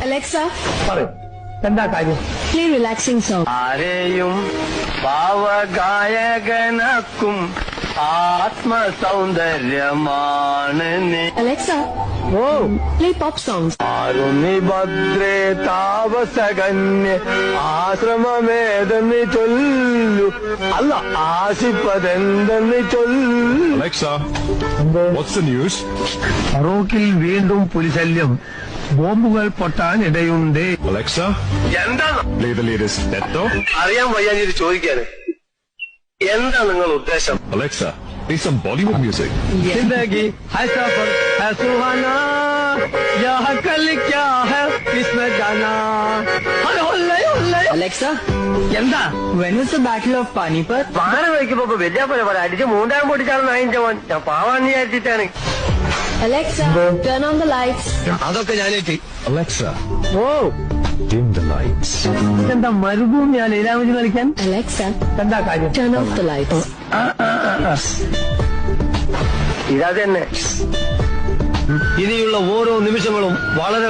Alexa, എന്താ കാര്യം? play relaxing song. ആരെയും ഭാവഗായകനാക്കും ആത്മസൗന്ദര്യമാണ് നീ. Alexa, play pop songs. ആരുന്നി ഭദ്രേ താപസകന്യ ആശ്രമമേതെന്ന് ചൊല്ലു അല്ല ആശിപ്പതെന്തെന്ന് ചൊല്ലു. Alexa, what's the news? ഫറൂഖിൽ വീണ്ടും പുലിശല്യം. ബോംബുകൾ പൊട്ടാനിടയുണ്ട്. Alexa, എന്താണ് play the latest Netto. അറിയാൻ വയ്യാഞ്ഞിട്ട് ചോദിക്കാന് എന്താ നിങ്ങൾ ഉദ്ദേശം? Alexa, play some Bollywood music. जिंदगी है सफर है सुहाना यह कल क्या है किसमें जाना. Alexa, എന്താ? when was the Battle of Panipat? പാറ വയ്ക്കുമ്പോ വലിയ പോലെ പോലെ അടിച്ച് മൂന്നാം പൊട്ടിച്ചാണ് നായിന്റെ മോൻ. ഞാൻ പാവാന്ന് വിചാരിച്ചിട്ടാണ്. Alexa, turn on the lights. അതൊക്കെ ഞാനേറ്റ്. Alexa, dim the lights. എന്താ മരുഭൂമിയാ ലീലാവതി കളിക്കാൻ? Alexa, എന്താ കാര്യം? turn off the lights. ഇതാ തന്നെ ഇനിയുള്ള ഓരോ നിമിഷങ്ങളും വളരെ